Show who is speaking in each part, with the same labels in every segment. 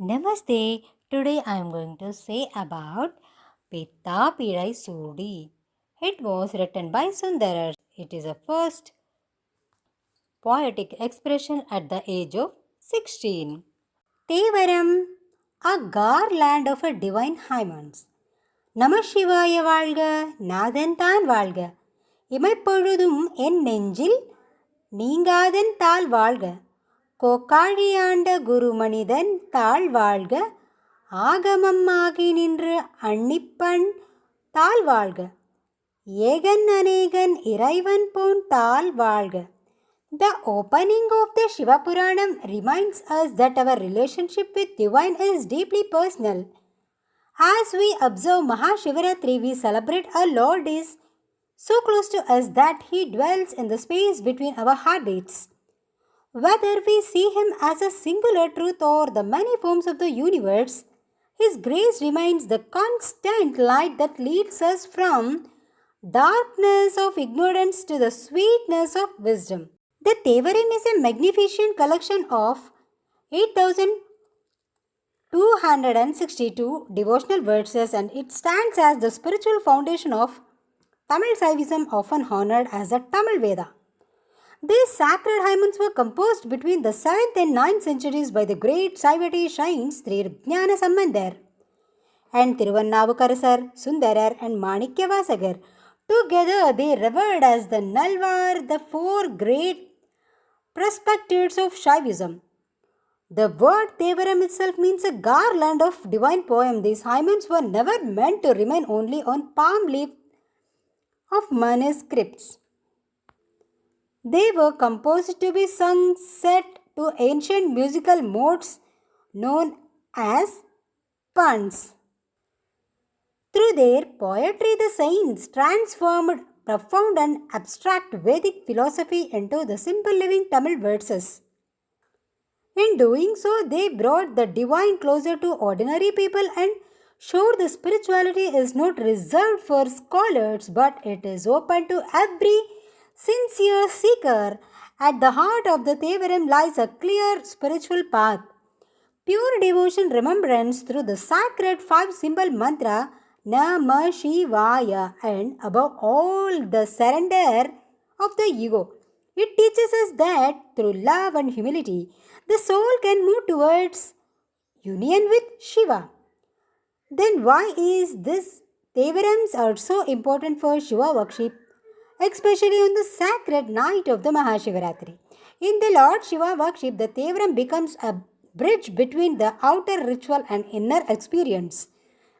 Speaker 1: Namaste. Today I am going to say about Pitta Pidai Sudi. It was written by Sundarar. It is a first poetic expression at the age of 16. Thevaram, a garland of a divine hymns. நமசிவாய வாழ்க நாதன்தான் வாழ்க இமைப்பொழுதும் என் நெஞ்சில் நீங்காதன் தாள் வாழ்க கோக்காழியாண்ட குருமனிதன் தாள் வாழ்க ஆகமம் ஆகி நின்று அன்னிப்பன் தாள் வாழ்க ஏகன் அநேகன் இறைவன் போன் தாள் வாழ்க. The opening of the Shiva Puranam reminds us that our relationship with divine is deeply personal. As we observe Mahashivaratri, we celebrate our Lord is so close to us that He dwells in the space between our heartbeats. Whether we see Him as a singular truth or the many forms of the universe, His grace remains the constant light that leads us from darkness of ignorance to the sweetness of wisdom. The Thevaram is a magnificent collection of 8,262 devotional verses, and it stands as the spiritual foundation of Tamil Saivism, often honored as the Tamil Veda. These sacred hymns were composed between the 7th and 9th centuries by the great Saivati shrines Sri Jnana Sambandar and Tiruvannavukarasar, Sundarar and Manikyavasagar. Together they revered as the Nalvar, the four great perspectives of Shaivism. The word Thevaram itself means a garland of divine poem. These hymns were never meant to remain only on palm leaf of manuscripts. They were composed to be sung set to ancient musical modes known as puns. Through their poetry, the saints transformed profound and abstract Vedic philosophy into the simple living Tamil verses. In doing so, they brought the divine closer to ordinary people and showed the spirituality is not reserved for scholars, but it is open to every sincere seeker. At the heart of the Thevaram lies a clear spiritual path. Pure devotion remembrance through the sacred five-symbol mantra Namah Shivaya, and above all the surrender of the ego. It teaches us that through love and humility, the soul can move towards union with Shiva. Then why is this Thevarams are so important for Shiva worship, especially on the sacred night of the Mahashivaratri? In the Lord Shiva worship, the Thevaram becomes a bridge between the outer ritual and inner experience.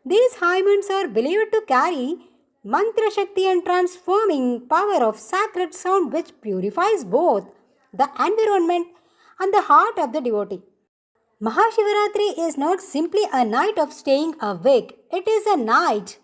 Speaker 1: These hymns are believed to carry mantra shakti and transforming power of sacred sound, which purifies both the environment and the heart of the devotee. Mahashivaratri is not simply a night of staying awake, it is a night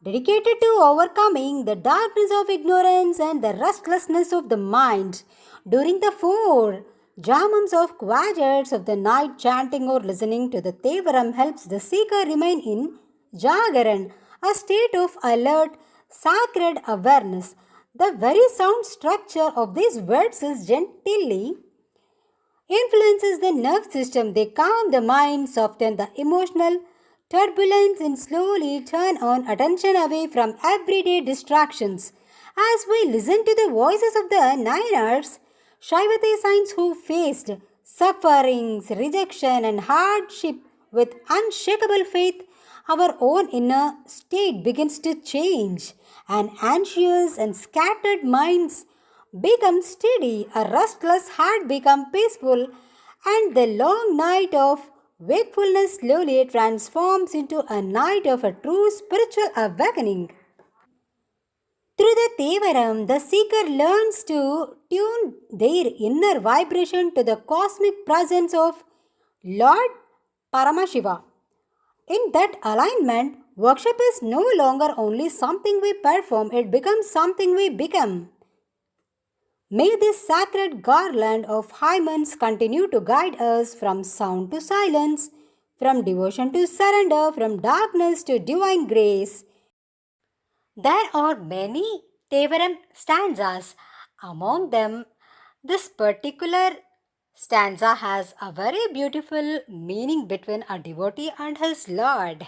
Speaker 1: dedicated to overcoming the darkness of ignorance and the restlessness of the mind. During the 4 jamams of quarters of the night, chanting or listening to the Thevaram helps the seeker remain in Jagaran, a state of alert, sacred awareness. The very sound structure of these verses gently influences the nerve system. They calm the mind, soften the emotional turbulence, and slowly turn on attention away from everyday distractions. As we listen to the voices of the 9ers, Shaivate saints who faced sufferings, rejection, and hardship with unshakable faith, our own inner state begins to change, and anxious and scattered minds become steady, a restless heart becomes peaceful, and the long night of wakefulness slowly transforms into a night of a true spiritual awakening. Through the Thevaram, the seeker learns to tune their inner vibration to the cosmic presence of Lord Paramashiva. In that alignment, worship is no longer only something we perform, it becomes something we become. May this sacred garland of hymns continue to guide us from sound to silence, from devotion to surrender, from darkness to divine grace. There are many Thevaram stanzas. Among them, this particular Stanza has a very beautiful meaning between a devotee and his Lord.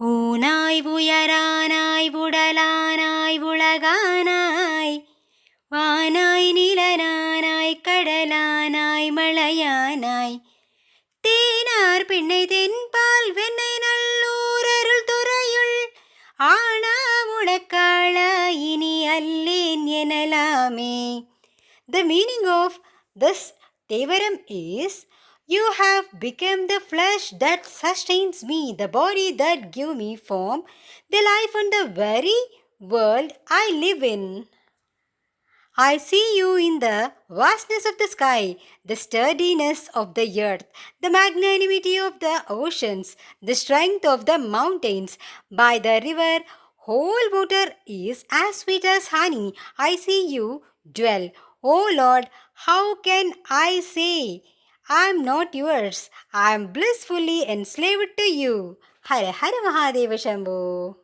Speaker 1: ஊனாய் உயரானாய் உடலானாய் உலகானாய் வானாய் நிலனானாய் கடலானாய் மழையானாய் தேனார் பெண்ணை தென்பால் வெண்ணை நல்லூர் அருள் துறையுள் ஆனா உனக்காள இனி அல்லேன் எனலாமே. The meaning of this Thevaram is, you have become the flesh that sustains me, the body that gives me form, the life and the very world I live in. I see you in the vastness of the sky, the sturdiness of the earth, the magnanimity of the oceans, the strength of the mountains. By the river, whole water is as sweet as honey. I see you dwell. O Lord, how can I say I am not yours? I am blissfully enslaved to you. Hara Hara Mahadeva Shambhu.